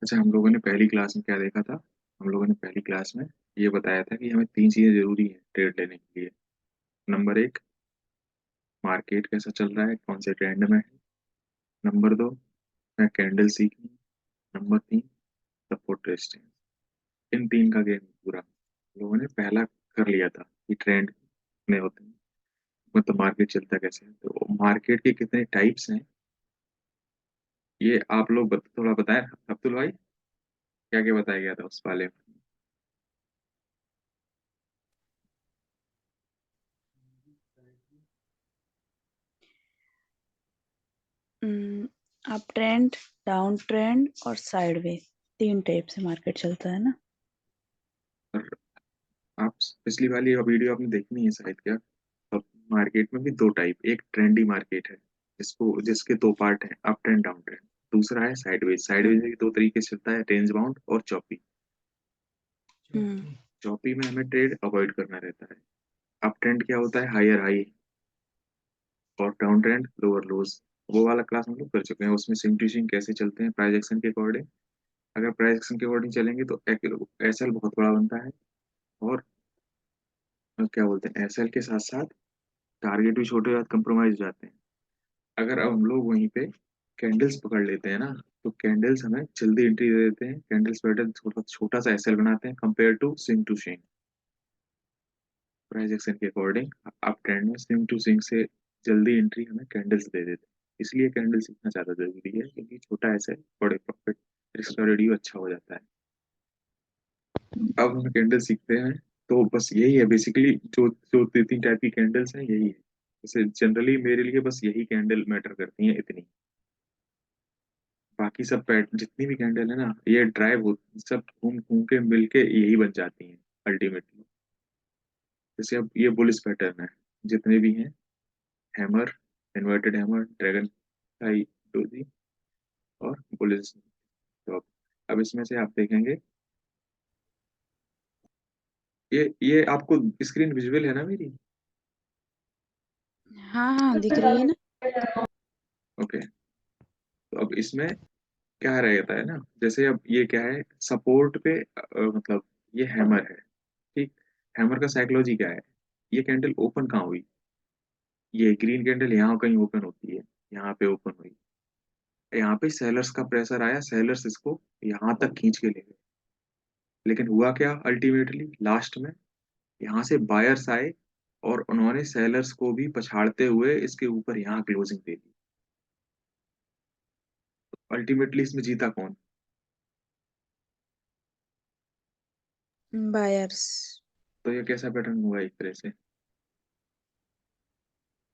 अच्छा, हम लोगों ने पहली क्लास में क्या देखा था? हम लोगों ने पहली क्लास में ये बताया था कि हमें तीन चीजें जरूरी है ट्रेड लेने के लिए। नंबर एक, मार्केट कैसा चल रहा है, कौन से ट्रेंड में है। नंबर दो, मैं कैंडल सीखनी। नंबर तीन, सपोर्ट रेजिस्टेंस। इन तीन का गेम पूरा हम लोगों ने पहला कर लिया था कि ट्रेंड में होते हैं, मतलब मार्केट चलता कैसे है। तो मार्केट के कितने टाइप्स हैं ये आप लोग थोड़ा बताएं अब्दुल भाई, क्या क्या बताया गया था उस वाले में। अप ट्रेंड, डाउन ट्रेंड और साइडवेज, तीन टाइप से मार्केट चलता है ना। और आप पिछली वाली वीडियो आपने देखी नहीं है शायद क्या? अब मार्केट में भी दो टाइप, एक ट्रेंडी मार्केट है जिसके दो पार्ट हैं, अप ट्रेंड डाउन ट्रेंड। दूसरा है साइडवेज। साइडवेज भी दो तरीके से चलता है, रेंज बाउंड और चॉपी। हम्म चॉपी में हमें ट्रेड अवॉइड करना रहता है। अप ट्रेंड क्या होता है, हायर हाई, और डाउन ट्रेंड लोअर लोज। वो वाला क्लास हम लोग कर चुके हैं, उसमें सिंग टू सिंग कैसे चलते हैं प्राइस एक्शन के अकॉर्डिंग। अगर प्राइस एक्शन के अकॉर्डिंग चलेंगे तो एसएल बहुत बड़ा बनता है, और क्या बोलते हैं, एसएल के साथ साथ टारगेट भी छोटे हो, कंप्रोमाइज हो जाते हैं। अगर अब हम लोग वहीं पे कैंडल्स पकड़ लेते हैं ना, तो कैंडल्स हमें जल्दी एंट्री दे देते हैं। कैंडल्स पैटर्न थोड़ा छोटा सा एसएल बनाते हैं compare to swing price action के अकॉर्डिंग। आप ट्रेंड में स्विंग टू स्विंग से जल्दी एंट्री हमें कैंडल्स दे देते हैं। इसलिए कैंडल सीखना ज़्यादा जरूरी है, क्योंकि छोटा एसएल बड़े प्रॉफिट, रिस्क का रेडियो अच्छा हो जाता है। अब हम कैंडल सीखते हैं, तो बस यही है बेसिकली, जो जो तीन तीन टाइप की कैंडल्स हैं यही है। जैसे जनरली मेरे लिए बस यही कैंडल मैटर करती हैं, इतनी। बाकी सब पैट जितनी भी कैंडल है ना, ये ड्राइव हो, सब घूम घूम के मिलके यही बन जाती हैं अल्टीमेटली। जैसे अब ये बुलिश पैटर्न है, जितने भी हैं, hammer, inverted hammer, dragon fly doji, और बुलिश। तो अब इसमें से आप देखेंगे, ये आपको स्क्रीन विजुअल है ना मेरी? हाँ हाँ, दिख रही है ना। ओके। तो अब इसमें क्या रहता है ना, जैसे अब ये क्या है, सपोर्ट पे मतलब ये हैमर है, ठीक। हैमर का साइकोलॉजी क्या है, ये कैंडल ओपन कहाँ हुई? ये ग्रीन कैंडल यहाँ कहीं ओपन होती है, यहाँ पे ओपन हुई। यहाँ पे सेलर्स का प्रेशर आया, सेलर्स इसको यहाँ तक खींच के ले गए। लेकिन हुआ क्या अल्टीमेटली लास्ट में, यहाँ से बायर्स आए, और उन्होंने सेलर्स को भी पछाड़ते हुए इसके ऊपर यहाँ क्लोजिंग दे दी। अल्टीमेटली इसमें जीता कौन? बायर्स। तो ये कैसा पैटर्न हुआ एक तरह से?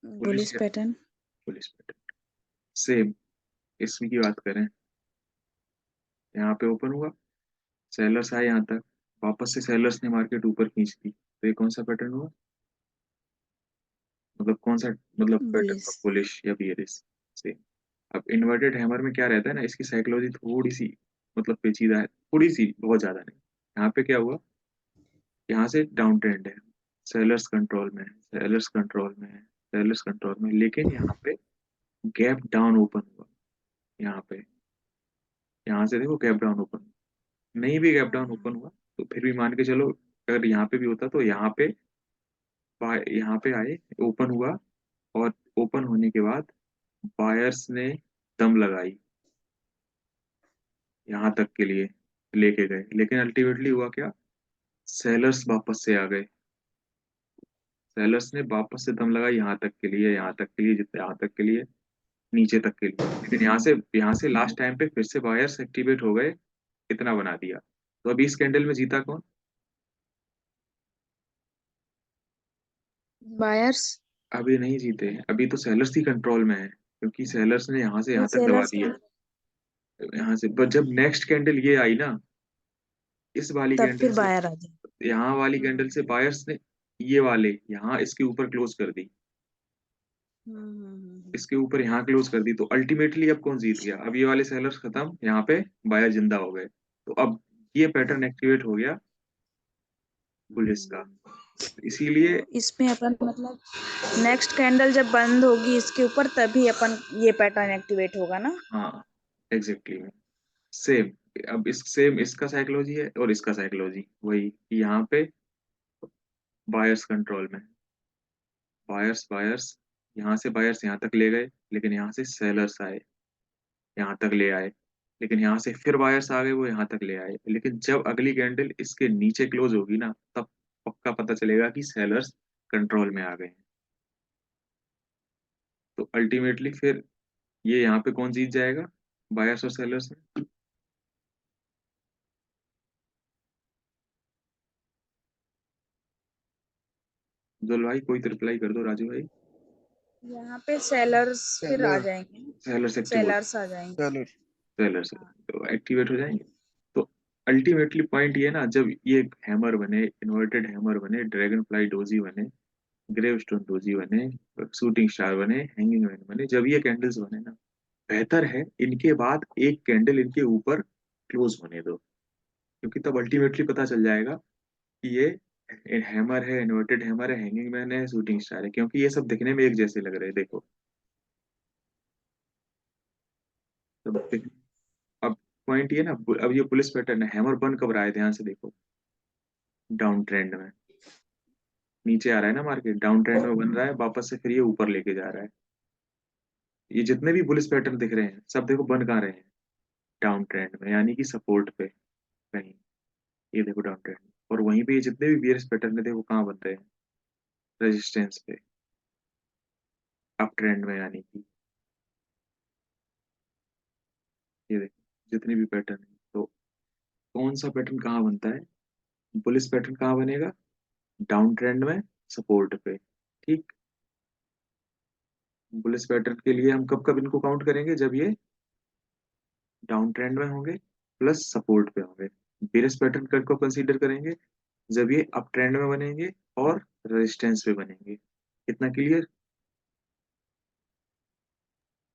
बुलिश बुलिश या पैटर्न। Bullish pattern? सेम। इसमें की बात करें, यहाँ पे ओपन हुआ, सेलर्स आए यहाँ तक, वापस से सेलर्स ने मार्केट ऊपर खींच दी, तो ये कौन सा पैटर्न हुआ? मतलब कौन सा, मतलब पैटर्न बुलिश। हुआ, बुलिश या बियरिश? सेम। अब इन्वर्टेड हैमर में क्या रहता है ना, इसकी साइकोलॉजी थोड़ी सी मतलब पेचीदा है, थोड़ी सी, बहुत ज्यादा नहीं। यहाँ पे क्या हुआ, यहाँ से डाउन ट्रेंड है, सेलर्स कंट्रोल में है, सेलर्स कंट्रोल में है, सेलर्स कंट्रोल में, लेकिन यहाँ पे गैप डाउन ओपन हुआ। यहाँ पे, यहाँ से देखो गैप डाउन ओपन, नहीं भी गैप डाउन ओपन हुआ तो फिर भी मान के चलो, अगर यहाँ पे भी होता तो यहाँ पे यहाँ पे आए, ओपन हुआ, और ओपन होने के बाद बायर्स ने दम लगाई, यहाँ तक के लिए लेके गए, लेकिन अल्टीमेटली हुआ क्या, सेलर्स वापस से आ गए। सेलर्स ने वापस से दम लगाई, यहाँ तक के लिए, यहाँ तक के लिए, जितने यहाँ तक के लिए, नीचे तक के लिए। लेकिन यहाँ से लास्ट टाइम पे फिर से बायर्स एक्टिवेट हो गए, इतना बना दिया। तो अभी इस कैंडल में जीता कौन? बायर्स। अभी नहीं जीते, अभी तो सेलर्स ही कंट्रोल में है, क्योंकि सेलर्स ने यहाँ से ये यहाँ तक दबा सेलर्स दिया। का। यहाँ से बस जब नेक्स्ट कैंडल ये आई ना, इस वाली तब कैंडल फिर से, बायर आ जाए। यहाँ वाली कैंडल से बायर्स ने ये वाले यहाँ इसके ऊपर क्लोज कर दी, हम्म। इसके ऊपर यहाँ क्लोज कर दी। तो अल्टीमेटली अब कौन जीत गया? अब ये वाले सेलर्स खत्म, यहाँ पे बायर जिंदा हो गए। तो अब ये पैटर्न एक्टिवेट हो गया पुलिस का। हम्म। इसीलिए, तो इसमें अपन मतलब नेक्स्ट कैंडल जब बंद होगी इसके ऊपर तभी अपन ये पैटर्न एक्टिवेट होगा ना। हाँ, एग्जैक्टली सेम। अब इस सेम इसका साइकोलॉजी है और इसका साइकोलॉजी वही कि यहाँ पे बायर्स कंट्रोल में, बायर्स यहाँ से बायर्स यहाँ तक ले गए, लेकिन यहाँ से सेलर्स आए, यहाँ तक ले आए, लेकिन यहाँ से फिर बायर्स आ गए, वो यहाँ तक ले आए, लेकिन जब अगली कैंडल इसके नीचे क्लोज होगी ना, तब पक्का पता चलेगा कि सेलर्स कंट्रोल में आ गए हैं। तो अल्टीमेटली फिर ये यहाँ पे कौन जीत जाएगा, बायर्स और सेलर्स में? जुल भाई कोई तो रिप्लाई कर दो, राजू भाई। यहाँ पे सेलर्स फिर आ सेलर जाएंगे, सेलर्स एक्टिव हो, सेलर्स आ जाएंगे। सेलर सेलर्स हाँ। तो एक्टिवेट हो जाएंगे। तो अल्टीमेटली पॉइंट ये ना, जब ये हैमर बने, इन्वर्टेड हैमर बने, ड्रैगन फ्लाई डोजी बने, ग्रेवस्टोन डोजी बने, शूटिंग स्टार बने, हैंगिंग मैन बने, जब ये कैंडल्स बने ना, बेहतर है इनके बाद एक कैंडल इनके ऊपर क्लोज होने दो, क्योंकि तब अल्टीमेटली पता चल जाएगा कि ये हैमर है, इन्वर्टेड हैमर है, हैंगिंग मैन है, शूटिंग स्टार है, क्योंकि ये सब दिखने में एक जैसे लग रहे हैं, देखो। तब अब पॉइंट ये ना, अब ये पुलिस पैटर्न है, हैमर बन कब रहा है, ध्यान से देखो, डाउन ट्रेंड में, नीचे आ रहा है ना मार्केट, डाउन ट्रेंड में बन रहा है, वापस से फिर ये ऊपर लेके जा रहा है। ये जितने भी बुलिस पैटर्न दिख रहे हैं, सब देखो बन कहाँ रहे हैं, डाउन ट्रेंड में, यानी कि सपोर्ट पे कहीं। ये देखो डाउन ट्रेंड, और वहीं पे ये जितने भी बियर्स पैटर्न है, देखो कहाँ बन रहे हैं, रेजिस्टेंस पे, अप ट्रेंड में, यानी कि ये देखो जितने भी पैटर्न है। तो कौन सा पैटर्न कहाँ बनता है, बुलिस पैटर्न कहाँ बनेगा, डाउन ट्रेंड में, सपोर्ट पे। ठीक, बुलिस पैटर्न के लिए हम कब कब इनको काउंट करेंगे, जब ये डाउन ट्रेंड में होंगे प्लस सपोर्ट पे होंगे। बेयरिश पैटर्न कब को कंसीडर करेंगे, जब ये अप ट्रेंड में बनेंगे और रेजिस्टेंस पे बनेंगे। कितना क्लियर?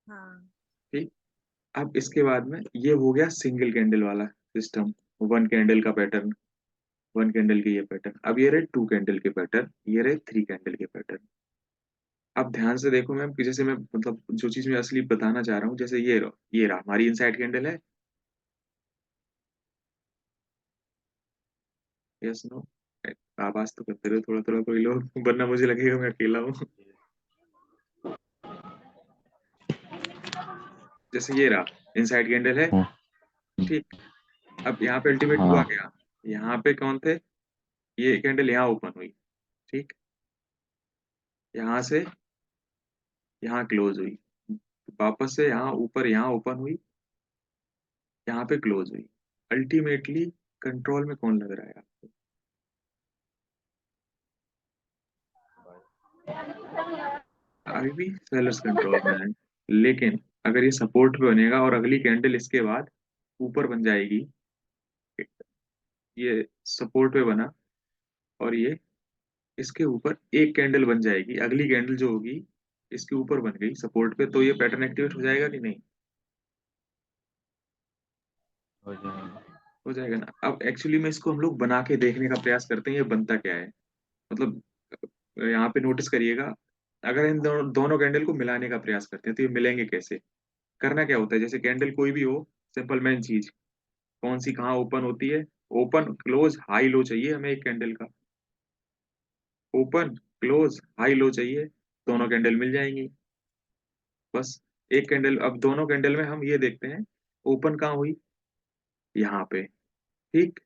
हाँ। ठीक। अब इसके बाद में ये हो गया सिंगल कैंडल वाला सिस्टम, वन कैंडल का पैटर्न, वन कैंडल के ये पैटर्न। अब ये रहे टू कैंडल के पैटर्न, ये रहे थ्री कैंडल के पैटर्न। अब ध्यान से देखो मैम, कि जैसे मैं मतलब जो चीज मैं असली बताना चाह रहा हूँ, जैसे ये रहा हमारी इनसाइड कैंडल है, यस नो, आवाज तो करते रहो थोड़ा थोड़ा कोई लोग, वरना मुझे लगेगा मैं अकेला हूँ। जैसे ये रहा इनसाइड कैंडल है, ठीक। अब यहाँ पे अल्टीमेट हुआ हाँ। क्या, यहाँ पे कौन थे, ये कैंडल यहाँ ओपन हुई, ठीक, यहाँ से यहाँ क्लोज हुई, वापस से यहाँ ऊपर यहाँ ओपन हुई, यहाँ पे क्लोज हुई। अल्टीमेटली कंट्रोल में कौन लग रहा है आपको, अभी भी सेलर्स कंट्रोल में है, लेकिन अगर ये सपोर्ट पे बनेगा और अगली कैंडल इसके बाद ऊपर बन जाएगी, ये सपोर्ट पे बना और ये इसके ऊपर एक कैंडल बन जाएगी, अगली कैंडल जो होगी इसके ऊपर बन गई सपोर्ट पे, तो ये पैटर्न एक्टिवेट हो जाएगा कि नहीं? हो जाएगा। हो जाएगा ना। अब एक्चुअली में इसको हम लोग बना के देखने का प्रयास करते हैं, ये बनता क्या है, मतलब यहाँ पे नोटिस करिएगा, अगर इन दोनों कैंडल को मिलाने का प्रयास करते हैं तो ये मिलेंगे कैसे, करना क्या होता है, जैसे कैंडल कोई भी हो, सिंपल मैन चीज, कौन सी कहाँ ओपन होती है, ओपन क्लोज हाई लो चाहिए हमें एक कैंडल का, ओपन क्लोज हाई लो चाहिए, दोनों कैंडल मिल जाएंगी, बस। एक कैंडल, अब दोनों कैंडल में हम ये देखते हैं, ओपन कहाँ हुई, यहाँ पे, ठीक,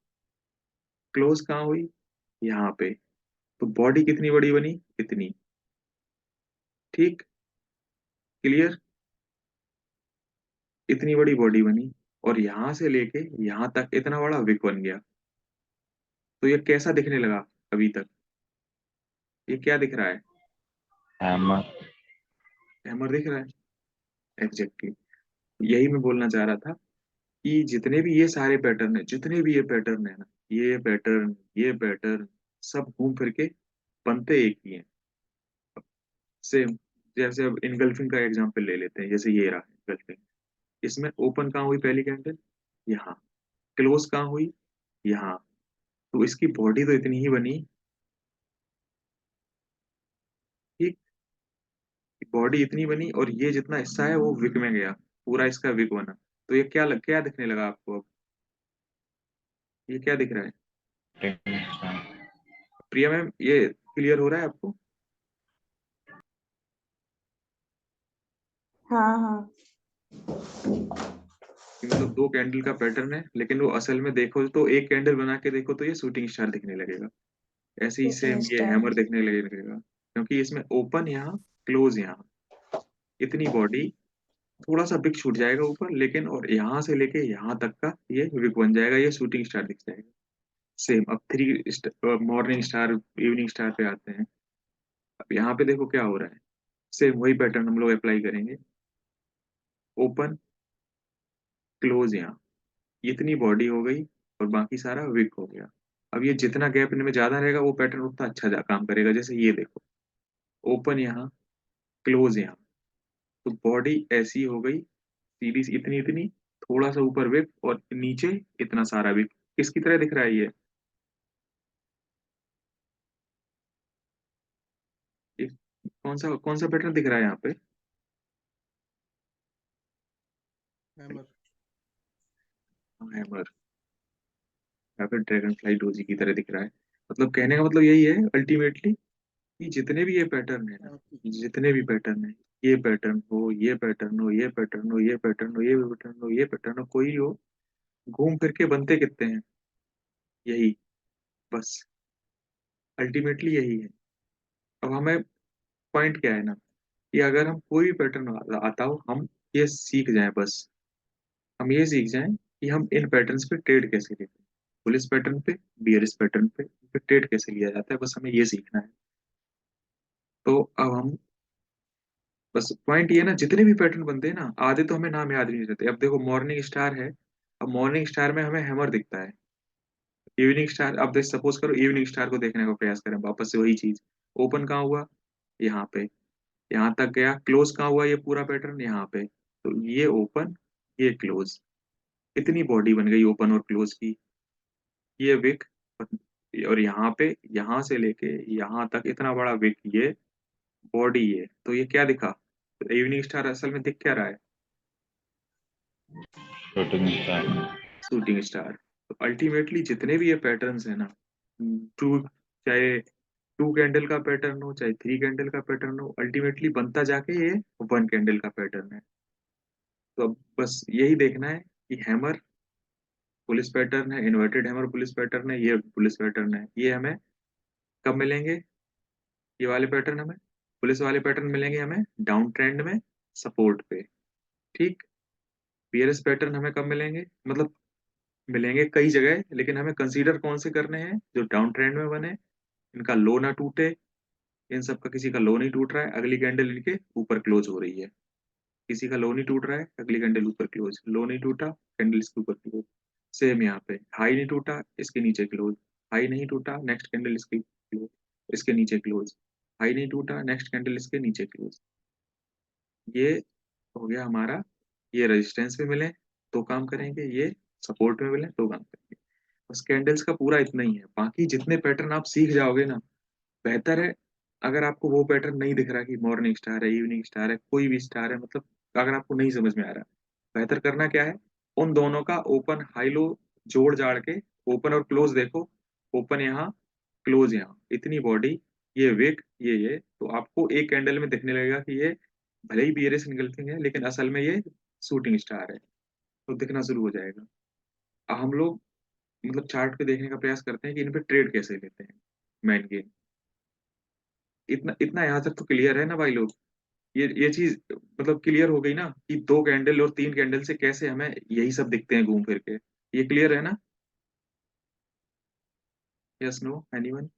क्लोज कहाँ हुई, यहाँ पे, तो बॉडी कितनी बड़ी बनी, इतनी, ठीक, क्लियर, इतनी बड़ी बॉडी बनी, और यहां से लेके यहां तक इतना बड़ा विक बन गया। तो ये कैसा दिखने लगा अभी तक, ये क्या दिख रहा है, हैमर। हैमर दिख रहा है, एग्जैक्टली। यही मैं बोलना चाह रहा था कि जितने भी ये सारे पैटर्न है, जितने भी ये पैटर्न है ना, ये पैटर्न सब घूम फिर के बनते एक ही हैं, सेम। जैसे अब इनगल्फिंग का एग्जांपल ले लेते हैं, जैसे ये रहा इनगल्फिंग, इसमें ओपन कहाँ हुई पहली कैंडल, यहाँ, क्लोज कहाँ हुई, यहाँ, तो इसकी बॉडी तो इतनी ही बनी, ठीक, बॉडी इतनी बनी, और ये जितना हिस्सा है वो विक में गया, पूरा इसका विक बना। तो ये क्या दिखने लगा आपको अब, ये क्या दिख रहा है? shooting star, प्रिया मैम, ये क्लियर हो रहा है आपको? हाँ हाँ। कि मतलब दो कैंडल का पैटर्न है, लेकिन वो असल में देखो तो एक कैंडल बना के देखो तो ये शूटिंग स्टार दिखने लगेगा। ऐसे ही शूटिंग सेम ये स्टार। हैमर दिखने लगेगा, क्योंकि इसमें ओपन यहाँ, क्लोज यहाँ, इतनी बॉडी, थोड़ा सा विक छूट जाएगा ऊपर, लेकिन और यहाँ से लेके यहाँ तक का ये विक बन जाएगा, ये शूटिंग स्टार दिख जाएगा। सेम अब मॉर्निंग स्टार, इवनिंग स्टार पे आते हैं। अब यहाँ पे देखो क्या हो रहा है, सेम वही पैटर्न हम लोग अप्लाई करेंगे। ओपन, क्लोज यहाँ, इतनी बॉडी हो गई, और बाकी सारा विक हो गया। अब ये जितना गैप इनमें ज्यादा रहेगा वो पैटर्न उतना अच्छा काम करेगा। जैसे ये देखो, ओपन यहाँ, क्लोज यहाँ, तो बॉडी ऐसी हो गई, सीधी सी इतनी इतनी, थोड़ा सा ऊपर विक, और नीचे इतना सारा विक। किसकी तरह दिख रहा है ये कौन सा पैटर्न दिख रहा है यहाँ पे? हैमर। हैमर, या फिर ड्रैगन फ्लाई डोजी की तरह दिख रहा है। मतलब कहने का मतलब यही है अल्टीमेटली, कि जितने भी ये पैटर्न है ना, जितने भी पैटर्न है, ये पैटर्न हो, ये पैटर्न हो, ये पैटर्न हो, ये पैटर्न हो, ये पैटर्न हो, ये पैटर्न हो, कोई हो, घूम फिर के बनते कितने हैं? यही, बस, अल्टीमेटली यही है। अब हमें पॉइंट क्या है ना, कि अगर हम कोई भी पैटर्न आता हो, हम ये सीख जाएं बस। हम ये सीख जाएं कि हम इन पैटर्न्स पे ट्रेड कैसे लेते हैं, बुलिश पैटर्न पे, बियरिश पैटर्न पे ट्रेड कैसे लिया जाता है, बस हमें ये सीखना है। तो अब हम, बस पॉइंट ये ना, जितने भी पैटर्न बनते हैं ना, आधे तो हमें नाम याद नहीं रहते। अब देखो मॉर्निंग स्टार है, अब मॉर्निंग स्टार में हमें हैमर दिखता है। इवनिंग स्टार, अब देख सपोज करो इवनिंग स्टार को देखने का प्रयास करें, वापस से वही चीज। ओपन कहाँ हुआ? यहाँ पे, यहाँ तक गया। क्लोज कहाँ हुआ? ये पूरा पैटर्न यहाँ पे। तो ये ओपन, ये क्लोज, इतनी बॉडी बन गई ओपन और क्लोज की। ये विक, और यहाँ पे, यहाँ से लेके यहाँ तक इतना बड़ा विक, ये बॉडी, ये तो ये क्या दिखा? तो इवनिंग स्टार असल में दिख क्या रहा है? shooting star, shooting star. तो अल्टीमेटली जितने भी ये पैटर्न्स है ना, टू, चाहे टू कैंडल का पैटर्न हो, चाहे थ्री कैंडल का पैटर्न हो, अल्टीमेटली बनता जाके ये वन कैंडल का पैटर्न है। तो अब बस यही देखना है कि हैमर पुलिस पैटर्न है, इन्वर्टेड हैमर पुलिस पैटर्न है, ये पुलिस पैटर्न है, ये हमें कब मिलेंगे? ये वाले पैटर्न हमें, पुलिस वाले पैटर्न मिलेंगे हमें डाउन ट्रेंड में, सपोर्ट पे। ठीक। पीएरएस पैटर्न हमें कब मिलेंगे? मतलब मिलेंगे कई जगह, लेकिन हमें कंसीडर कौन से करने हैं? जो डाउन ट्रेंड में बने, इनका लो ना टूटे। इन सब का किसी का लो नहीं टूट रहा है, अगली कैंडल इनके ऊपर क्लोज हो रही है। किसी का लो नहीं टूट रहा है, अगली कैंडल ऊपर क्लोज, लो नहीं टूटा, कैंडल इसके ऊपर क्लोज। सेम यहाँ पे, हाई नहीं टूटा, इसके नीचे क्लोज, हाई नहीं टूटा, नेक्स्ट कैंडल इसके क्लोज, इसके नीचे क्लोज, हाई नहीं टूटा, नेक्स्ट कैंडल इसके नीचे क्लोज। ये हो गया हमारा। ये रेजिस्टेंस पे मिले तो काम करेंगे, ये सपोर्ट में मिले तो काम करेंगे। बस कैंडल्स का पूरा इतना ही है, बाकी जितने पैटर्न आप सीख जाओगे ना, बेहतर है। अगर आपको वो पैटर्न नहीं दिख रहा कि मॉर्निंग स्टार है, इवनिंग स्टार है, कोई भी स्टार है, मतलब अगर आपको नहीं समझ में आ रहा, बेहतर करना क्या है, उन दोनों का ओपन हाई लो जोड़ जाड़ के, ओपन और क्लोज देखो। ओपन यहाँ, क्लोज यहाँ, इतनी बॉडी, ये विक, ये तो आपको एक कैंडल में दिखने लगेगा कि ये भले ही बियरिश निकलती है, लेकिन असल में ये शूटिंग स्टार है, तो दिखना शुरू हो जाएगा। अब हम लोग मतलब चार्ट पे देखने का प्रयास करते हैं कि इन पे ट्रेड कैसे लेते हैं, मेन गेम। इतना इतना यहाँ तक तो क्लियर है ना भाई लोग? ये चीज मतलब क्लियर हो गई ना, कि दो कैंडल और तीन कैंडल से कैसे हमें यही सब दिखते हैं घूम फिर के। ये क्लियर है ना? Yes, no, anyone?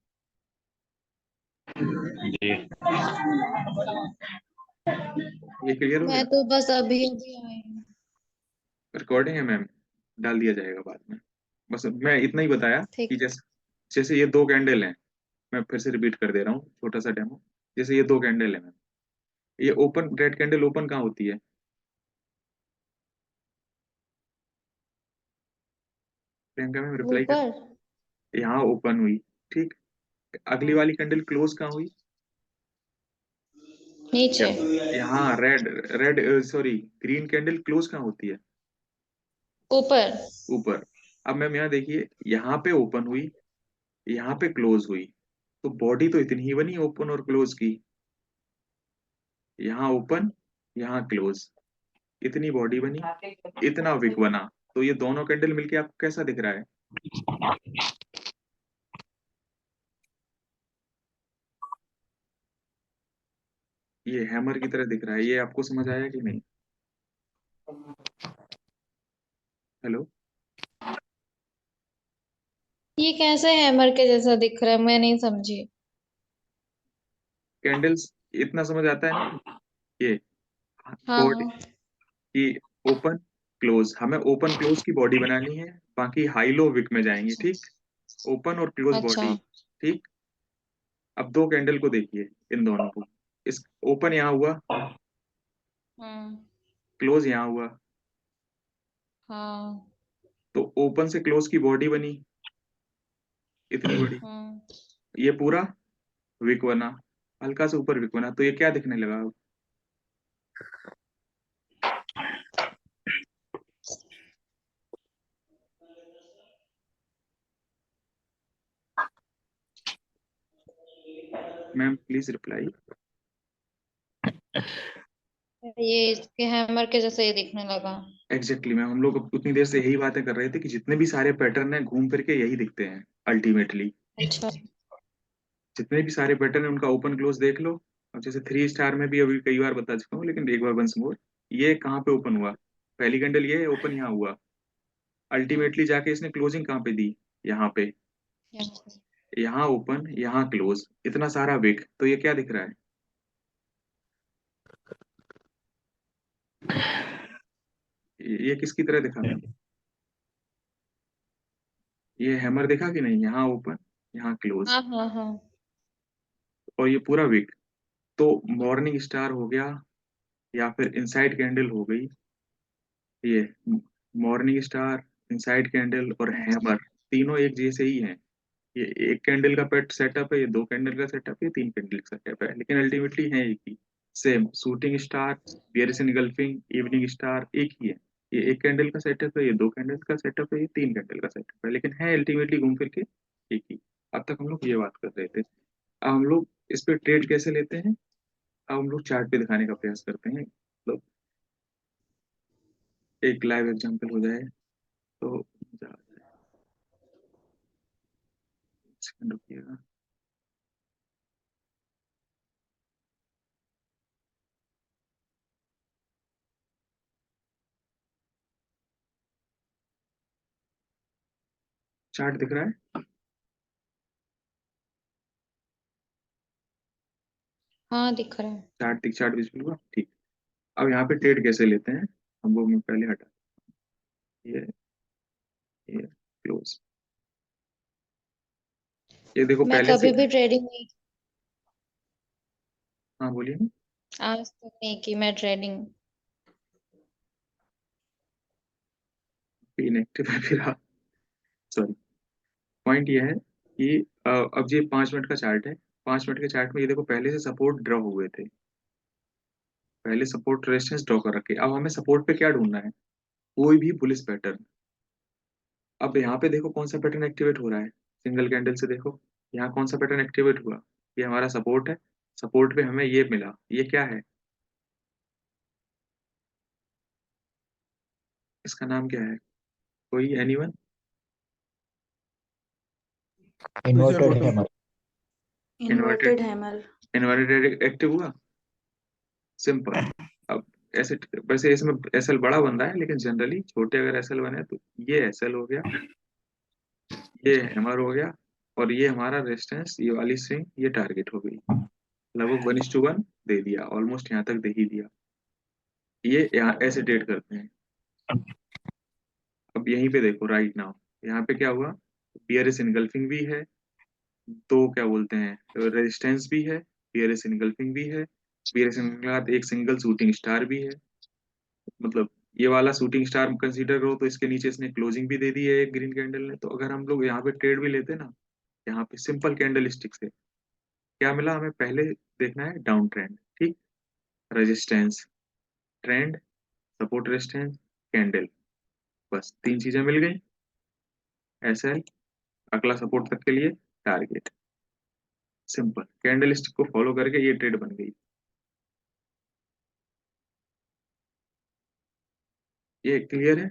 जी, ये क्लियर हो मैं गया? तो बस अभी अभी आई हूँ। रिकॉर्डिंग है मैम, डाल दिया जाएगा बाद में। बस मैं इतना ही बताया कि ठीक। जैसे, जैसे ये दो कैंडल हैं, मैं फिर से रिपीट कर दे रहा हूँ छोटा सा डेमो। जैसे ये दो कैंडल है मैम, ये ओपन, रेड कैंडल ओपन कहाँ होती है? प्रियंका मैम रिप्लाई कर। ऊपर। यहाँ ओपन हुई, ठीक। अगली वाली कैंडल क्लोज कहाँ हुई? नीचे। यहाँ red, red sorry, green candle close कहाँ होती है? ऊपर। ऊपर। अब मैम यहाँ देखिए, यहाँ पे ओपन हुई, यहाँ पे क्लोज हुई, तो बॉडी तो इतनी ही बनी ओपन और क्लोज की। यहाँ ओपन, यहाँ क्लोज, इतनी बॉडी बनी, इतना विक बना। तो ये दोनों कैंडल मिलके आपको कैसा दिख रहा है? ये हैमर की तरह दिख रहा है। ये आपको समझ आया कि नहीं? हेलो? ये कैसे हैमर के जैसा दिख रहा है, मैं नहीं समझी। कैंडल्स इतना समझ आता है ना? ये हाँ बॉडी हाँ। की ओपन क्लोज, हमें ओपन क्लोज की बॉडी बनानी है, बाकी हाई लो विक में जाएंगे, अच्छा ठीक? ओपन और क्लोज अच्छा। बॉडी, ठीक? अब दो कैंडल को देखिए, इन दोनों को। इस ओपन यहाँ हुआ, हम्म। क्लोज यहाँ हुआ, हाँ। तो ओपन से क्लोज की बॉडी बनी इतनी बड़ी, हम्म। ये पूरा विक बना, हल्का से ऊपर विक बना। तो ये क्या दिखने लगा अब? Ma'am please reply. ये इसके हैमर के जैसे ये दिखने लगा। एग्जैक्टली मैम, हम लोग उतनी देर से यही बातें कर रहे थे कि जितने भी सारे पैटर्न हैं घूम फिर के यही दिखते हैं अल्टीमेटली। अच्छा। जितने भी सारे पैटर्न है उनका ओपन क्लोज देख लो। और जैसे थ्री स्टार में भी अभी कई बार बता चुका हूँ, लेकिन एक बार वंस मोर, ये कहाँ पे ओपन हुआ? पहली कैंडल ये ओपन यहाँ हुआ, हम्म। अल्टीमेटली जाके इसने क्लोजिंग कहाँ पे दी? यहाँ पे। यहाँ पे। यहाँ ओपन, यहाँ क्लोज, इतना सारा विक, तो ये क्या दिख रहा है? ये किसकी तरह दिखा मैम? ये हैमर देखा कि नहीं? यहाँ ओपन, यहाँ क्लोज, हाँ हाँ हाँ। और ये पूरा विक। तो मॉर्निंग स्टार हो गया, या फिर इनसाइड कैंडल हो गई, ये मॉर्निंग स्टार, इनसाइड कैंडल और हैमर, तीनों एक जैसे ही हैं। ये एक कैंडल का पेट सेटअप है, ये दो कैंडल का सेटअप है, तीन कैंडल का सेटअप है, लेकिन अल्टीमेटली है एक ही। Same shooting star, bears engulfing, evening star एक ही है। ये एक कैंडल का सेटअप है, ये दो कैंडल का सेटअप है, ये तीन कैंडल का सेटअप है, लेकिन है अल्टीमेटली घूम फिर के एक ही। अब तक हम लोग ये बात कर रहे थे। अब हम लोग इस पे ट्रेड कैसे लेते हैं? अब हम लोग चार्ट पे दिखाने का प्रयास करते हैं, मतलब एक लाइव एग्जांपल हो जाए तो मजा आ जाए। एक सेकंड रुकिएगा। चार्ट दिख रहा है? हाँ दिख रहा है। चार्ट विजिबल हुआ, ठीक। अब यहाँ पे ट्रेड कैसे लेते हैं, हम वो मैं पहले हटा, ये क्लोज, ये देखो मैं पहले से। कभी भी ट्रेडिंग नहीं, हाँ बोलिए ना। आज तक नहीं की मैं ट्रेडिंग। इनएक्टिव है फिर आप, सॉरी। पॉइंट ये है कि अब ये 5 मिनट का चार्ट है। 5 मिनट के चार्ट में ये देखो पहले से सपोर्ट ड्रॉ हुए थे, पहले सपोर्ट रेजिस्टेंस ड्रॉ कर रखे। अब हमें सपोर्ट पे क्या ढूंढना है? कोई भी बुलिश पैटर्न। अब यहाँ पे देखो कौन सा पैटर्न एक्टिवेट हो रहा है, सिंगल कैंडल से देखो, यहाँ कौन सा पैटर्न एक्टिवेट हुआ? ये हमारा सपोर्ट है, सपोर्ट पे हमें ये मिला, ये क्या है? इसका नाम क्या है? कोई anyone? Switcher Inverted bottom. hammer. Inverted, inverted hammer. Inverted active हुआ, सिंपल। अब ऐसे, वैसे इसमें एसएल बड़ा बन रहा है, लेकिन जनरली छोटे अगर एसएल बने तो ये एसएल हो गया, ये हैमर हो गया, और ये हमारा रेजिस्टेंस, ये वाली स्विंग, ये टारगेट हो गई। लगभग 1:1 दे दिया, ऑलमोस्ट यहाँ तक दे ही दिया। ये यहाँ ऐसे ट्रेड करते हैं। अब यहीं पे देखो राइट नाउ, यहाँ पे क्या हुआ? बियरिश इनगल्फिंग भी है, दो क्या बोलते हैं रेजिस्टेंस भी है, बियरिश इनगल्फिंग भी है, बियरिश इनगल्फिंग के बाद एक सिंगल शूटिंग स्टार भी है। मतलब ये वाला शूटिंग स्टार कंसीडर करो तो इसके नीचे इसने क्लोजिंग भी दे दी है एक ग्रीन कैंडल ने। तो अगर हम लोग यहाँ पे ट्रेड भी लेते ना, यहाँ पे सिंपल कैंडल स्टिक से क्या मिला हमें? पहले देखना है डाउन ट्रेंड, ठीक, resistance, trend, support resistance, candle, बस तीन चीजें मिल गई। SL, अगला सपोर्ट तक के लिए टारगेट। सिंपल, कैंडल स्टिक को फॉलो करके ये ट्रेड बन गई। ये क्लियर है?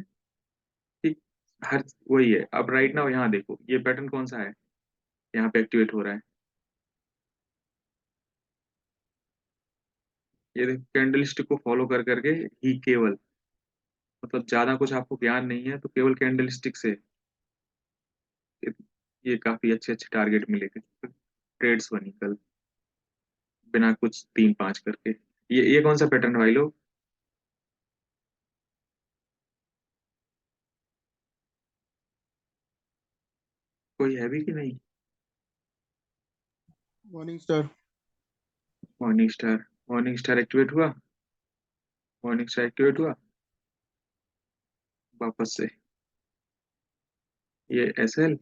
ठीक, हर वही है। अब राइट नाउ यहाँ देखो ये पैटर्न कौन सा है, यहाँ पे एक्टिवेट हो रहा है। ये देखो कैंडल स्टिक को फॉलो कर करके ही केवल, मतलब ज्यादा कुछ आपको ज्ञान नहीं है तो केवल कैंडल स्टिक से ये ये काफी अच्छे अच्छे टारगेट मिले, ट्रेड्स बनी कल बिना कुछ 3-5 करके। ये कौन सा पैटर्न है भाई लोग? कोई है भी कि नहीं? Morning star. Morning star, morning star activate हुआ, मॉर्निंग स्टार एक्टिवेट हुआ वापस से। ये SL,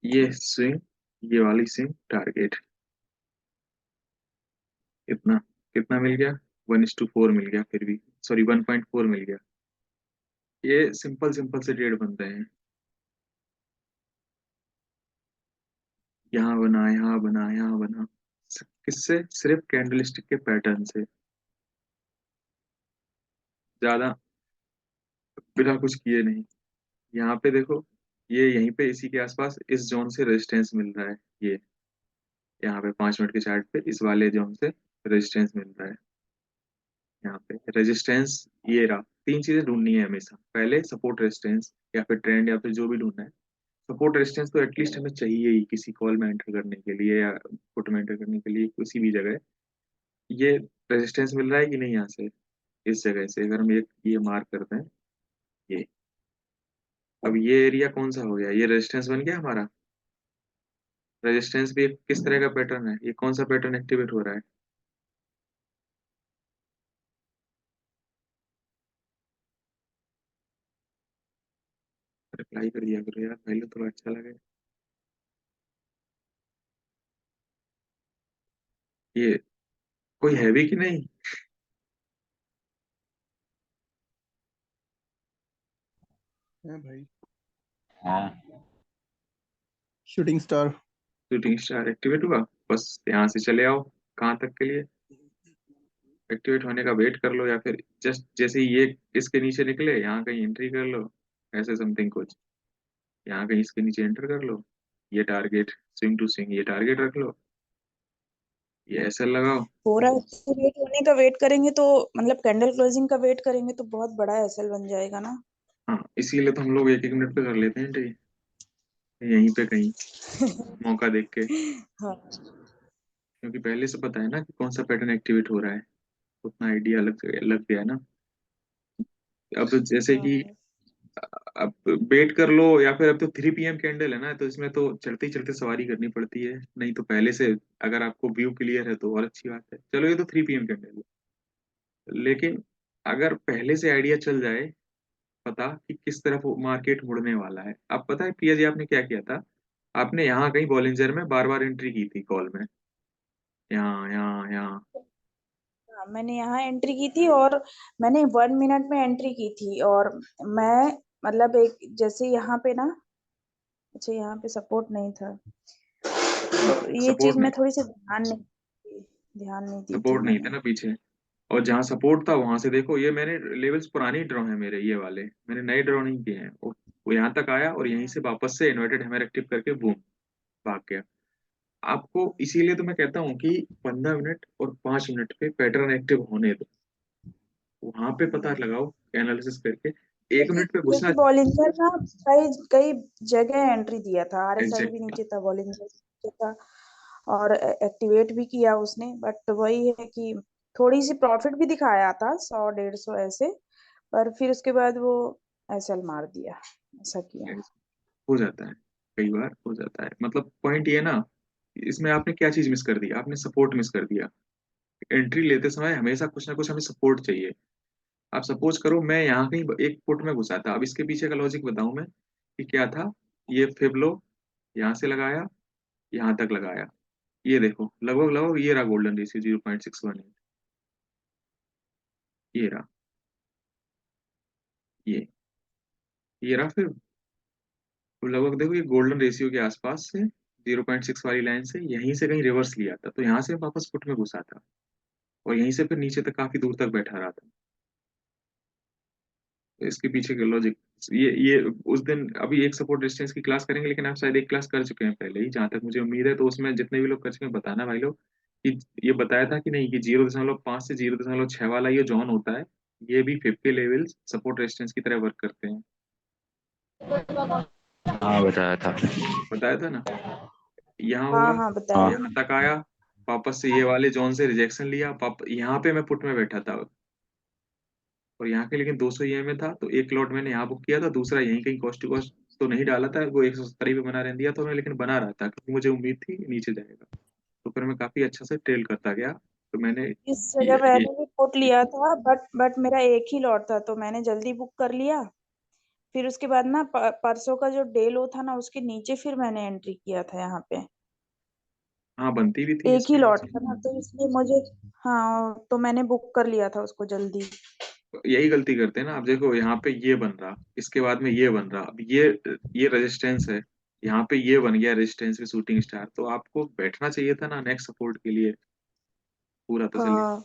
ये स्विंग, ये वाली स्विंग टारगेट। कितना कितना मिल गया? 1:4 मिल गया, फिर भी सॉरी 1.4 मिल गया। ये सिंपल सिंपल से ट्रेड बनते हैं। यहाँ बना, यहाँ बना, यहाँ बना, किससे? सिर्फ कैंडलस्टिक के पैटर्न से, ज्यादा बिना कुछ किए नहीं। यहाँ पे देखो, ये यहीं पे इसी के आसपास इस जोन से रेजिस्टेंस मिल रहा है। ये यहाँ पे 5 मिनट के चार्ट पे इस वाले जोन से रेजिस्टेंस मिल रहा है। यहाँ पे रेजिस्टेंस ये रहा। तीन चीजें ढूंढनी है हमेशा, पहले सपोर्ट रेजिस्टेंस या फिर ट्रेंड या फिर जो भी ढूंढना है। सपोर्ट रेजिस्टेंस तो एटलीस्ट हमें चाहिए ही किसी कॉल में एंटर करने के लिए या पुट में एंटर करने के लिए, किसी भी जगह। ये रेजिस्टेंस मिल रहा है कि नहीं यहाँ से? इस जगह से अगर हम ये मार्क करते हैं, ये अब ये एरिया कौन सा हो गया? ये रेजिस्टेंस बन गया हमारा। रेजिस्टेंस भी एक किस तरह का पैटर्न है? ये कौन सा पैटर्न एक्टिवेट हो रहा है? रिप्लाई कर दिया करो यार, पहले थोड़ा अच्छा लगे। ये कोई है भी कि नहीं? है भाई। हाँ। Shooting star. Shooting star activate हुआ, बस यहाँ से चले आओ। कहाँ तक के लिए? एक्टिवेट होने का वेट कर लो, या फिर जस्ट जैसे ही ये इसके नीचे निकले यहाँ कहीं एंट्री कर लो, ऐसे समथिंग कुछ। यहाँ कहीं इसके नीचे एंटर कर लो, ये टारगेट स्विंग टू स्विंग, ये टारगेट रख लो, ये ऐसा लगाओ। पूरा एक्टिवेट होने का वेट करेंगे तो, मतलब कैंडल क्लोजिंग का वेट करेंगे तो बहुत बड़ा एसएल बन जाएगा ना। हाँ, इसीलिए तो हम लोग 1-1 मिनट पे कर लेते हैं एंट्री, यहीं पे कहीं मौका देख के, हाँ क्योंकि पहले से पता है ना कि कौन सा पैटर्न एक्टिवेट हो रहा है, उतना आइडिया लग गया ना। अब जैसे कि हाँ। अब वेट कर लो, या फिर अब तो 3 PM कैंडल है ना, तो इसमें तो चलते ही चलते सवारी करनी पड़ती है, नहीं तो पहले से अगर आपको व्यू क्लियर है तो और अच्छी बात है। चलो ये तो 3 PM कैंडल है, लेकिन अगर पहले से आइडिया चल जाए, पता कि किस तरफ मार्केट मुड़ने वाला है। अब पता है प्रिया जी आपने क्या किया था? आपने यहाँ कहीं बॉलिंजर में बार बार एंट्री की थी कॉल में, यहाँ यहाँ यहाँ। हाँ, मैंने यहाँ एंट्री की थी और मैंने 1 मिनट में एंट्री की थी। और मैं, मतलब एक जैसे यहाँ पे ना, अच्छा यहाँ पे सपोर्ट नहीं था, तो ये चीज सपोर्ट मैं नहीं, थोड़ी सी ध्यान नहीं दी थी सपोर्ट नहीं था मैंने। ना पीछे। और जहाँ सपोर्ट था वहां से देखो, ये मैंने लेवल्स पुराने ड्रॉ हैं मेरे, ये वाले मैंने नए ड्रॉ नहीं किए हैं। वो यहाँ तक आया और यहीं हाँ। से वापस से इन्वर्टेड हैमर एक्टिव करके बूम भाग गया। आपको इसीलिए तो मैं कहता हूँ कि 15 मिनट और 5 मिनट पे पैटर्न एक्टिव होने दो, वहां पे पता लगाओ एनालिसिस करके। एक क्योंकि मिनट पे घुसना। क्योंकि बॉलिंजर ना कई कई जगह एंट्री दिया था, आरएसआई भी एग्जैक्ट, नीचे था, बॉलिंजर नीचे था, और एक्टिवेट भी किया उसने। बट वही है कि थोड़ी सी प्रॉफिट भी दिखाया था, 100-150 ऐसे, पर फिर उसके बाद वो एसएल मार दिया, ऐसा किया। हो जाता है, कई बार हो जाता है। मतलब पॉइंट ये ना, इसमें आपने क्या चीज मिस कर दी? आपने सपोर्ट मिस कर दिया। एंट्री लेते समय हमेशा कुछ ना कुछ हमें सपोर्ट चाहिए। आप सपोज करो मैं यहाँ कहीं एक फुट में घुसा था, अब इसके पीछे का लॉजिक बताऊं मैं कि क्या था। ये फिबलो यहाँ से लगाया, यहाँ तक लगाया, ये देखो लगभग लगभग ये रहा गोल्डन रेशियो 0.618, ये रहा, ये ये रहा फिर लगभग देखो ये गोल्डन रेशियो के आसपास से 0.6 वाली लाइन से यहीं से कहीं रिवर्स लिया था, तो यहाँ से वापस फुट में घुसा था और यहीं से फिर नीचे तक काफी दूर तक बैठा रहा था। तो इसके पीछे का लॉजिक ये उस दिन अभी एक सपोर्ट डिस्टेंस की क्लास करेंगे, लेकिन आप शायद एक क्लास कर चुके हैं पहले ही, जहां तक मुझे उम्मीद है। तो उसमें जितने भी लोग कर चुके हैं बताना भाई लोग कि ये बताया था कि नहीं कि 0.5 से 0.6 वाला ये जोन होता है, ये भी 50 लेवल सपोर्ट रेजिस्टेंस की तरह वर्क करते हैं। हाँ बताया था। बताया था ना। यहाँ हुआ, हाँ हाँ बताया हाँ था। यहाँ तक आया, वापस से ये वाले जोन से रिजेक्शन लिया, यहाँ पे मैं पुट में बैठा था और यहाँ के लेकिन 200 ई में था, तो एक लॉट मैंने यहाँ बुक किया था, दूसरा यहीं कहीं कॉस्ट टू कॉस्ट तो नहीं डाला था, वो 170 पे बना रहने दिया था मैं, लेकिन बना रहा था क्योंकि मुझे उम्मीद थी कि नीचे जाएगा। तो फिर मैं काफी अच्छा से ट्रेल करता गया। तो मैंने इस जगह मैंने भी पुट लिया था, बट मेरा एक ही लॉट था तो मैंने जल्दी बुक कर लिया। फिर उसके बाद ना परसों का जो डे लो था ना, उसके नीचे फिर मैंने एंट्री किया था यहाँ पे। हाँ बनती भी थी एक ही इसके लॉट नीचे। था ना, तो इसलिए मुझे, हाँ तो मैंने बुक कर लिया था उसको जल्दी। तो यही गलती करते हैं ना। आप देखो यहाँ पे ये बन रहा, इसके बाद में ये बन रहा, अब ये रेजिस्टेंस है, यहाँ पे ये बन गया रेजिस्टेंस में शूटिंग स्टार, तो आपको बैठना चाहिए था ना नेक्स्ट सपोर्ट के लिए पूरा तसल्ली। हाँ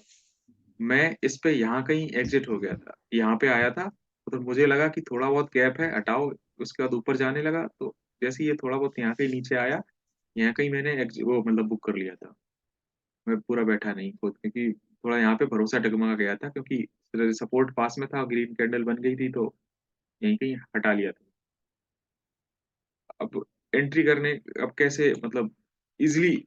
मैं इस पे यहाँ कहीं एग्जिट हो गया था, यहाँ पे आया था, तो मुझे लगा कि थोड़ा बहुत गैप है, हटाओ। उसके बाद ऊपर जाने लगा, तो जैसे ये थोड़ा बहुत यहाँ कहीं नीचे आया, यहाँ कहीं मैंने वो मतलब बुक कर लिया था। मैं पूरा बैठा नहीं खुद, क्योंकि थोड़ा यहाँ पे भरोसा डगमगा गया था, क्योंकि सपोर्ट पास में था, ग्रीन कैंडल बन गई थी, तो यहीं कहीं हटा लिया था। अब एंट्री करने, अब कैसे मतलब इजिली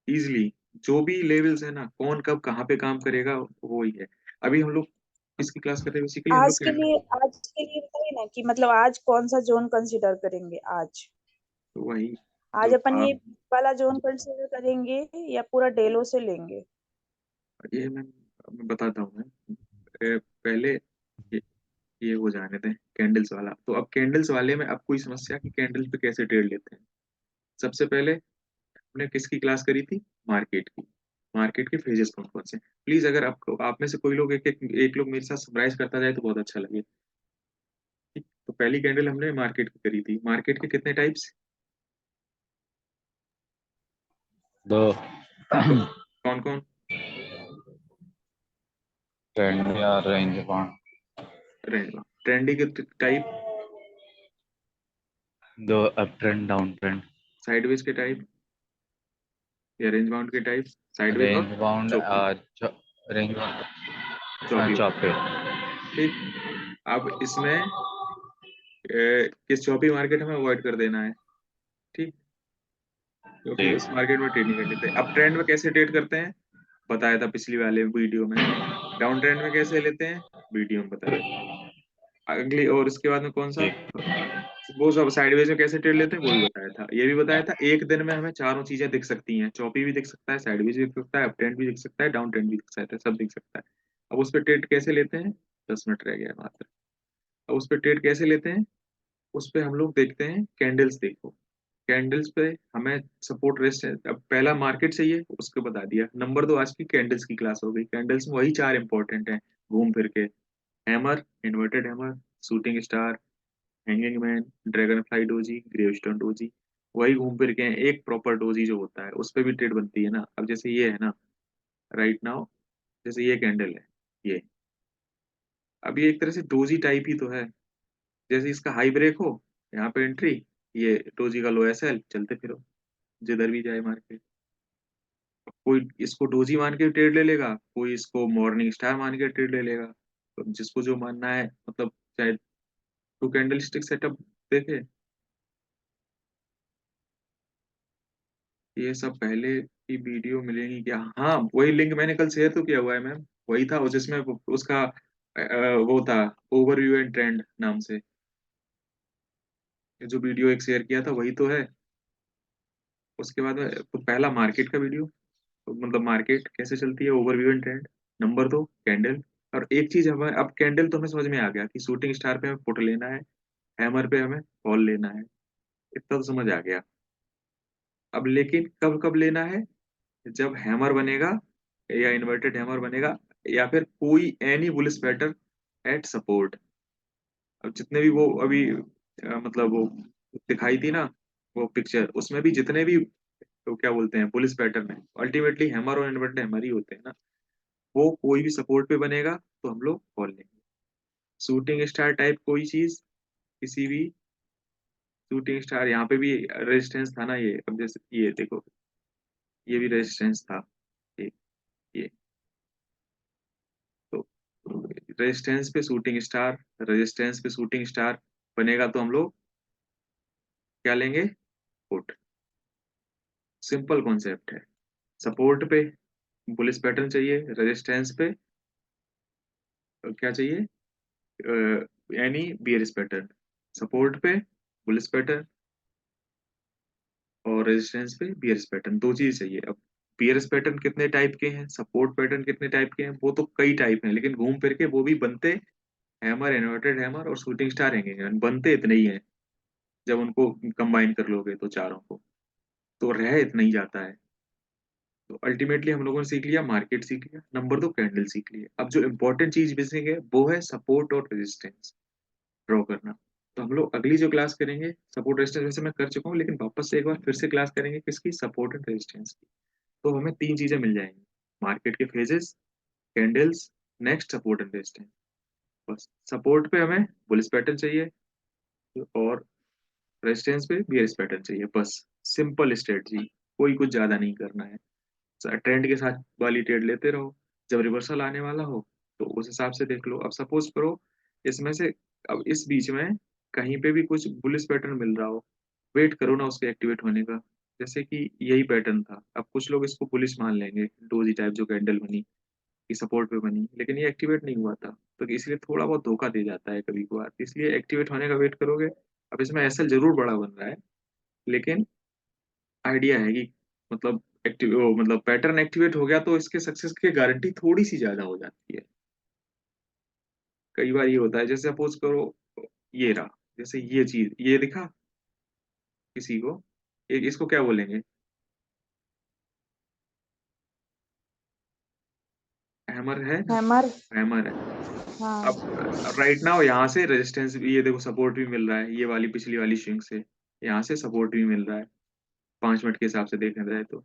इजिली जो भी लेवल्स है ना, कौन कब कहाँ पे काम करेगा वो ही है। अभी हम लोग इसकी क्लास कर रहे हैं, बेसिकली हम लोग आज के लिए बताइए ना कि मतलब आज कौन सा जोन कंसीडर करेंगे आज। तो वही आज जो अपन ये आप वाला जोन कंसीडर करेंगे या पूरा डेलो से लेंगे। ये मैं बताता हूँ मैं पहले ये हो जाने दें कैंडल्स वाला। तो अब कैंडल्स वाले में अब कोई समस्या कि कैंडल्स पे कैसे ट्रेड लेते हैं। सबसे पहले हमने किसकी क्लास करी थी, मार्केट की। मार्केट के फेजेस कौन कौन से, प्लीज अगर आपको आप में से कोई लोग एक लोग मेरे साथ समराइज करता जाए तो बहुत अच्छा लगे। ठीक, तो पहली कैंडल हमने मार्केट की करी थी। मार्केट के कितने टाइप्स, दो। कौन कौन। ट्रेंड और रेंज बाउंड। ट्रेंडी के टाइप, दो, up trend down trend. Sideways के टाइप या रेंज बाउंड के टाइप, साइडवेज और range bound choppy. Range bound. हाँ चौपी, चौपे। ठीक। अब इसमें किस चौपी मार्केट हमें अवॉइड कर देना है, ठीक, क्योंकि ठीक। उस मार्केट में ट्रेड नहीं करनी थे। अब ट्रेंड में कैसे ट्रेड करते हैं, बताया था पिछली वाले वीडियो में। डाउन ट्रेंड में कैसे लेते हैं, वीडियो में बताया था अगली। और उसके बाद में कौन सा, ठीक। वो सब साइडवेज में कैसे ट्रेड लेते हैं वो भी बताया था। ये भी बताया था एक दिन में हमें चारों चीजें दिख सकती हैं, चौपी भी दिख सकता है, साइडवेज भी दिख सकता है, अप ट्रेंड भी दिख सकता है, डाउन ट्रेंड भी दिख सकता है, सब दिख सकता है। अब उस पर ट्रेड कैसे लेते हैं, 10 मिनट रह गया है मात्र। अब उस पर ट्रेड कैसे लेते हैं, उस पे हम लोग देखते हैं कैंडल्स। देखो कैंडल्स पे हमें सपोर्ट रेस्ट है। अब पहला मार्केट चाहिए, उसको बता दिया। नंबर 2 आज की कैंडल्स की क्लास हो गई। कैंडल्स में वही 4 इंपॉर्टेंट हैं घूम फिर के, hammer, inverted hammer, shooting star, hanging man, dragon fly doji, gravestone doji. वही घूम फिर के हैं। एक प्रॉपर डोजी जो होता है उस पर भी ट्रेड बनती है ना। अब जैसे ये है ना, राइट नाउ, जैसे ये कैंडल है, ये अब ये एक तरह से डोजी टाइप ही तो है। जैसे इसका हाई ब्रेक हो, यहाँ पे एंट्री, ये डोजी का लो एस एल, चलते फिरो जिधर भी जाए मार्केट। कोई इसको डोजी मान के ट्रेड ले लेगा, कोई इसको मॉर्निंग स्टार मान के ट्रेड ले लेगा। तो जिसको जो मानना है, मतलब चाहे टू कैंडल स्टिक सेटअप देखे, ये सब पहले की वीडियो मिलेंगी क्या। हाँ वही लिंक मैंने कल शेयर तो किया हुआ है मैम, वही था जिसमें उसका वो था, ओवरव्यू एंड ट्रेंड नाम से। ये जो वीडियो एक शेयर किया था वही तो है। उसके बाद में तो पहला मार्केट का वीडियो, तो मतलब मार्केट कैसे चलती है, overview and trend. Number 2 candle. और एक चीज हमें, अब कैंडल तो हमें समझ में आ गया कि शूटिंग स्टार पे हमें पुट लेना है, हैमर पे हमें कॉल लेना है, इतना तो समझ आ गया। अब लेकिन कब कब लेना है, जब हैमर बनेगा या इन्वर्टेड हैमर बनेगा, या फिर कोई any bullish pattern at support, अब जितने भी वो अभी मतलब वो दिखाई थी ना वो पिक्चर, उसमें भी जितने भी तो क्या बोलते हैं पुलिस पैटर्न है, अल्टीमेटली हैमर और इन्वर्टेड हैमर ही होते हैं ना। वो कोई भी सपोर्ट पे बनेगा तो हम लोग कॉल लेंगे। शूटिंग स्टार टाइप कोई चीज, किसी भी शूटिंग स्टार, यहाँ पे भी रेजिस्टेंस था ना ये, अब जैसे ये देखो, ये भी रेजिस्टेंस था, ये ये तो रेजिस्टेंस पे शूटिंग स्टार, रेजिस्टेंस पे शूटिंग स्टार बनेगा तो हम लोग क्या लेंगे, पुट। सिंपल कॉन्सेप्ट है। सपोर्ट पे पुलिस पैटर्न चाहिए, रेजिस्टेंस पे क्या चाहिए, यानी बीएरएस पैटर्न। सपोर्ट पे पुलिस पैटर्न और रेजिस्टेंस पे बीएरएस पैटर्न, दो चीज चाहिए। अब बीएरएस पैटर्न कितने टाइप के हैं, सपोर्ट पैटर्न कितने टाइप के हैं, वो तो कई टाइप हैं, लेकिन घूम फिर के वो भी बनते हैमर, इन्वर्टेड हैमर और शूटिंग स्टार हैंगे, बनते इतने ही हैं। जब उनको कंबाइन कर लोगे तो चारों को, तो रह इतना ही जाता है। तो अल्टीमेटली हम लोगों ने सीख लिया, मार्केट सीख लिया, नंबर दो कैंडल सीख लिया। अब जो इंपॉर्टेंट चीज मिसिंग है वो है सपोर्ट और रेजिस्टेंस ड्रॉ करना। तो हम लोग अगली जो क्लास करेंगे, सपोर्ट रेजिस्टेंस वैसे मैं कर चुका हूँ, लेकिन वापस से एक बार फिर से क्लास करेंगे किसकी, सपोर्ट एंड रेजिस्टेंस की। तो हमें तीन चीजें मिल जाएंगी, मार्केट के phases, candles, next support and resistance. बस सपोर्ट पे हमें बुलिश पैटर्न चाहिए और रेजिस्टेंस पे बियरिश पैटर्न चाहिए, बस सिंपल स्ट्रेटजी, कोई कुछ ज्यादा नहीं करना है। ट्रेंड के साथ वाली ट्रेड लेते रहो, जब रिवर्सल आने वाला हो तो उस हिसाब से देख लो। अब सपोज करो इसमें से, अब इस बीच में कहीं पे भी कुछ बुलिश पैटर्न मिल रहा हो, वेट करो ना उसके एक्टिवेट होने का। जैसे कि यही पैटर्न था, अब कुछ लोग इसको बुलिश मान लेंगे, डोजी टाइप जो कैंडल बनी कि सपोर्ट पे बनी, लेकिन ये एक्टिवेट नहीं हुआ था, तो इसलिए थोड़ा बहुत धोखा दे जाता है कभी कभार, इसलिए एक्टिवेट होने का वेट करोगे। अब इसमें एसएल जरूर बड़ा बन रहा है, लेकिन आइडिया है कि मतलब एक्टिव मतलब पैटर्न एक्टिवेट हो गया तो इसके सक्सेस की गारंटी थोड़ी सी ज्यादा हो जाती है। कई बार ये होता है, जैसे सपोज करो ये रहा, जैसे ये चीज ये दिखा किसी को, एक इसको क्या बोलेंगे, हैमर है ना, हैमर। हैमर है। हाँ। अब राइट नाउ यहाँ से रेजिस्टेंस भी, ये देखो सपोर्ट भी मिल रहा है, ये वाली पिछली वाली स्विंग से यहाँ से सपोर्ट भी मिल रहा है, 5 मिनट के हिसाब से देखा जाए तो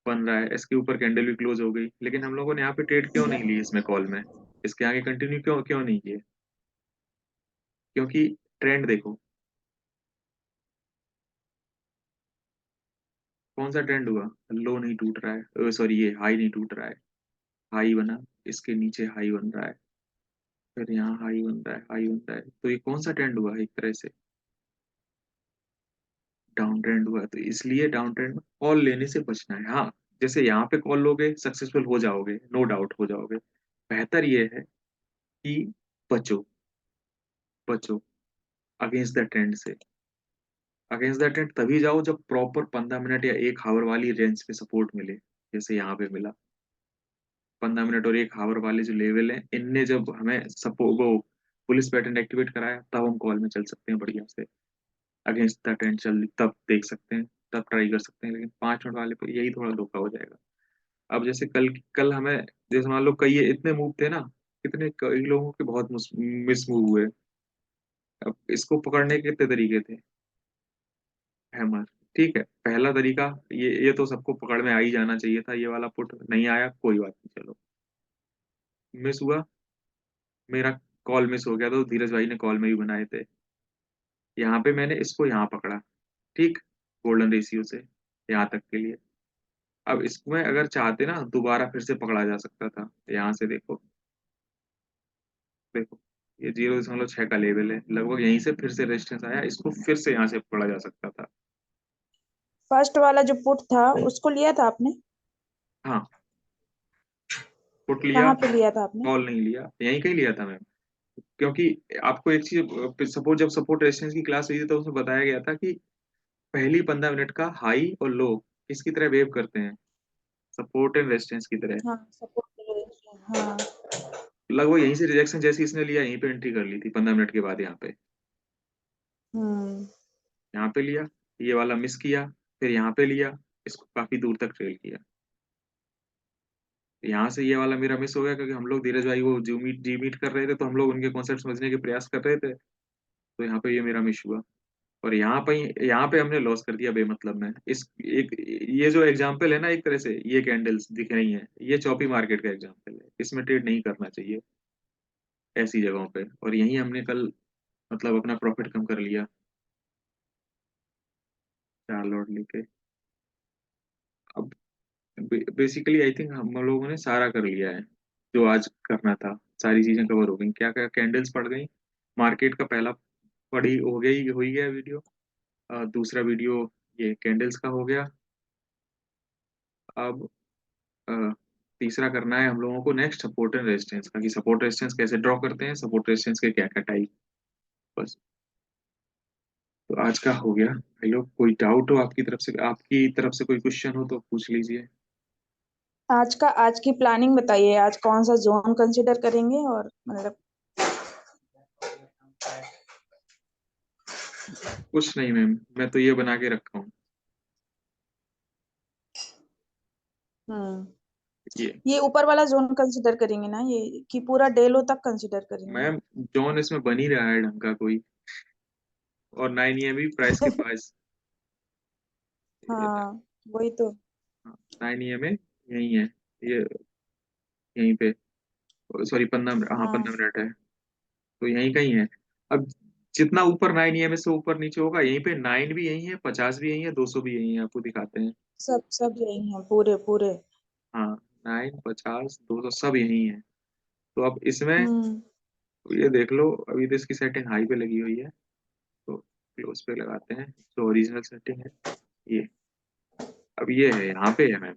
बन रहा है, इसके ऊपर कैंडल भी क्लोज हो गई, लेकिन हम लोगों ने यहाँ पे ट्रेड क्यों नहीं ली इसमें कॉल में, इसके आगे कंटिन्यू क्यों क्यों नहीं किए, क्योंकि ट्रेंड देखो कौन सा ट्रेंड हुआ, लो नहीं टूट रहा है, सॉरी ये हाई नहीं टूट रहा है, हाई बना, इसके नीचे हाई बन रहा है, फिर यहाँ हाई बन रहा है, हाई बन रहा है, तो ये कौन सा ट्रेंड हुआ, एक तरह से डाउन ट्रेंड हुआ। तो इसलिए डाउन ट्रेंड में कॉल लेने से बचना है। हाँ, जैसे यहाँ पे कॉल लोगे सक्सेसफुल हो जाओगे, नो डाउट हो जाओगे, बेहतर ये है कि बचो, बचो अगेंस्ट द ट्रेंड से। अगेंस्ट द ट्रेंड तभी जाओ जब प्रॉपर 15 मिनट या 1 आवर वाली रेंज पे सपोर्ट मिले, जैसे यहाँ पे मिला। 15 मिनट और 1 आवर वाले जो लेवल है, इनने जब हमें सपो वो पुलिस पैटर्न एक्टिवेट कराया, तब हम कॉल में चल सकते हैं बढ़िया से, अगेंस्ट द ट्रेंड चल तब देख सकते हैं, तब ट्राई कर सकते हैं, लेकिन 5 मिनट वाले पे यही थोड़ा धोखा हो जाएगा। अब जैसे कल कल हमें, जैसे मान लो कई ये इतने मूव थे ना, कितने कई लोगों के बहुत मिस मूव हुए। अब इसको पकड़ने के कितने तरीके थे, हैमर, ठीक है पहला तरीका, ये तो सबको पकड़ में आ ही जाना चाहिए था, ये वाला पुट नहीं आया कोई बात नहीं, चलो मिस हुआ, मेरा कॉल मिस हो गया, तो धीरज भाई ने कॉल में भी बनाए थे, यहाँ पे मैंने इसको यहाँ पकड़ा, ठीक, गोल्डन रेशियो से यहाँ तक के लिए। अब इसमें अगर चाहते ना दोबारा फिर से पकड़ा जा सकता था, यहाँ से देखो, देखो ये 0.6 का लेवल है, लगभग यहीं से फिर से रेजिस्टेंस आया, इसको फिर से यहाँ से पकड़ा जा सकता था। फर्स्ट वाला जो पुट था उसको लिया था आपने? हाँ, पुट लिया, कहाँ पे लिया था आपने? कॉल नहीं लिया, यहीं कहीं लिया था मैं, क्योंकि आपको एक चीज सपोर्ट, जब सपोर्ट रेजिस्टेंस की क्लास हुई थी तो उसमें बताया गया था कि पहली 15 मिनट का हाई और लो किसकी तरह वेव करते हैं, सपोर्ट एंड रेजिस्टेंस की तरह। हाँ, सपोर्ट। हाँ। लगभग यहीं से रिजेक्शन जैसी इसने लिया, यहीं पे एंट्री कर ली थी 15 मिनट के बाद, यहाँ पे हम्म। यहाँ पे लिया, ये वाला मिस किया, फिर यहाँ पे लिया, इसको काफी दूर तक ट्रेल किया। यहाँ से ये वाला मेरा मिस हो गया क्योंकि हम लोग धीरज भाई वो जी मीट कर रहे थे, तो हम लोग उनके कॉन्सेप्ट समझने के प्रयास कर रहे थे, तो यहाँ पे ये मेरा मिस हुआ। और यहाँ पे हमने लॉस कर दिया बेमतलब में। इस एक ये जो एग्जाम्पल है ना, एक तरह से ये कैंडल्स दिख रही हैं, ये चौपी मार्केट का एग्जाम्पल है, इसमें ट्रेड नहीं करना चाहिए ऐसी जगहों पे। और यहीं हमने कल मतलब अपना प्रॉफिट कम कर लिया 4 लॉट लेके। अब बेसिकली आई थिंक हम लोगों ने सारा कर लिया है जो आज करना था, सारी चीजें कवर हो गई। क्या क्या कैंडल्स पड़ गई, मार्केट का पहला पड़ी हो ही गया वीडियो। दूसरा वीडियो ये कैंडल्स का हो गया। अब अ, तीसरा करना है हम लोगों को नेक्स्ट सपोर्ट एंड रेजिस्टेंस का, कि सपोर्ट रेजिस्टेंस कैसे ड्रॉ करते हैं, सपोर्ट रेजिस्टेंस के क्या क्या टाइप। बस, तो आज का हो गया भाई लोग। कोई डाउट हो आपकी तरफ से कोई क्वेश्चन हो तो पूछ लीजिए। आज की प्लानिंग बताइए, आज कौन सा जोन कंसिडर करेंगे और मतलब कुछ नहीं मैम, मैं तो ये बना के रखा हूँ हम्म ये। ये ऊपर वाला जोन कंसिडर करेंगे ना, ये कि पूरा डे लो तक कंसिडर करेंगे? मैम जॉन इसमें बन ही रहा है ढंग का कोई, और 9 EM भी प्राइस के पास। हाँ, वही तो। 9 EM यही है ये, यहीं पे। सॉरी 15 मिनट, हाँ हाँ 15 मिनट है, तो यहीं कहीं है। अब जितना ऊपर 9 EM से ऊपर नीचे होगा, यहीं पे 9 भी यही है, 50 भी यही है, 200 भी यही है, आपको दिखाते हैं। सब यही है, पूरे पूरे। हाँ 9, 50, 200 सब यही है। तो अब इसमें हम्म ये देख लो, अभी तो इसकी सेटिंग हाई पे लगी हुई है, तो क्लोज पे लगाते हैं जो ओरिजिनल सेटिंग है ये। अब ये है, यहाँ पे है मैम।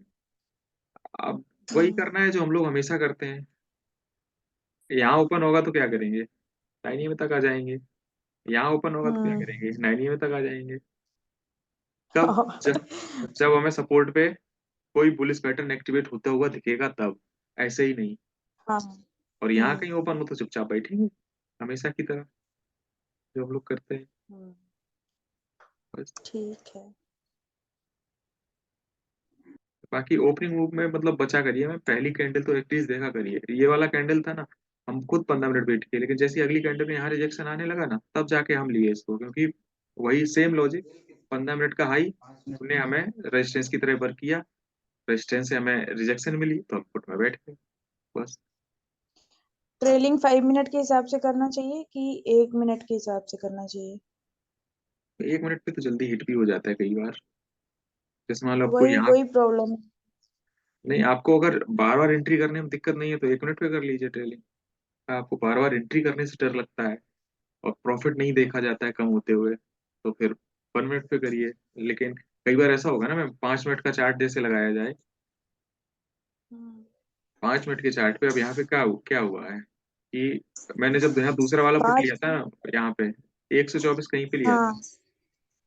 अब वही हम्म करना है जो हम लोग हमेशा करते हैं। यहाँ ओपन होगा तो क्या करेंगे, 9 EM तक आ जाएंगे। यहाँ ओपन होगा तो क्या हम्म करेंगे, 9 EM तक आ जाएंगे। कब, जब जब हमें सपोर्ट पे कोई बुलिश पैटर्न एक्टिवेट होता हुआ दिखेगा तब, ऐसे ही नहीं। हाँ। और यहाँ हम्म कहीं ओपन हो तो चुपचाप बैठेंगे हमेशा की तरह जो हम लोग करते हैं। हम्म, बस। ठीक है। बाकी ओपनिंग मूव में मतलब बचा करिए, मैं पहली कैंडल तो एटलीस्ट देखा करिए। ये वाला कैंडल था ना, हम खुद 15 मिनट वेट किए, लेकिन जैसी अगली कैंडल में यहाँ रिजेक्शन आने लगा ना, तब जाके हम लिए इसको, क्योंकि वही सेम लॉजिक, 15 मिनट का हाई ने हमें रेजिस्टेंस की तरह वर्क किया, रेजिस्टेंस से हमें रिजेक्शन मिली तो हम फुट में बैठ गए। बस। ट्रेलिंग 5 मिनट के हिसाब से करना चाहिए कि 1 मिनट के हिसाब से करना चाहिए? 1 मिनट पे तो जल्दी हिट भी हो जाता है कई बार। जैसे मान लो आपको वही यहाँ, वही प्रॉब्लम। नहीं आपको अगर बार बार एंट्री करने में दिक्कत नहीं है तो 1 मिनट पे कर लीजिए ट्रेलिंग। आपको बार बार एंट्री करने से डर लगता है और प्रॉफिट नहीं देखा जाता है कम होते हुए, तो फिर 1 मिनट पे करिए। लेकिन कई बार ऐसा होगा ना मैम, 5 मिनट का चार्ट जैसे लगाया जाए, 5 मिनट के चार्ट पे अब यहाँ पे क्या क्या हुआ है कि मैंने जब यहाँ दूसरा वाला पुट पाँच। लिया था ना, यहाँ पे 124 कहीं पे लिया था, हाँ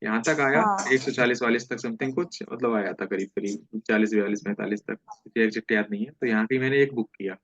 यहाँ तक आया हाँ 140 42 तक समथिंग कुछ मतलब आया था, करीब करीब 40 42 45 तक, मुझे एग्जैक्ट याद नहीं है। तो यहाँ पे मैंने एक बुक किया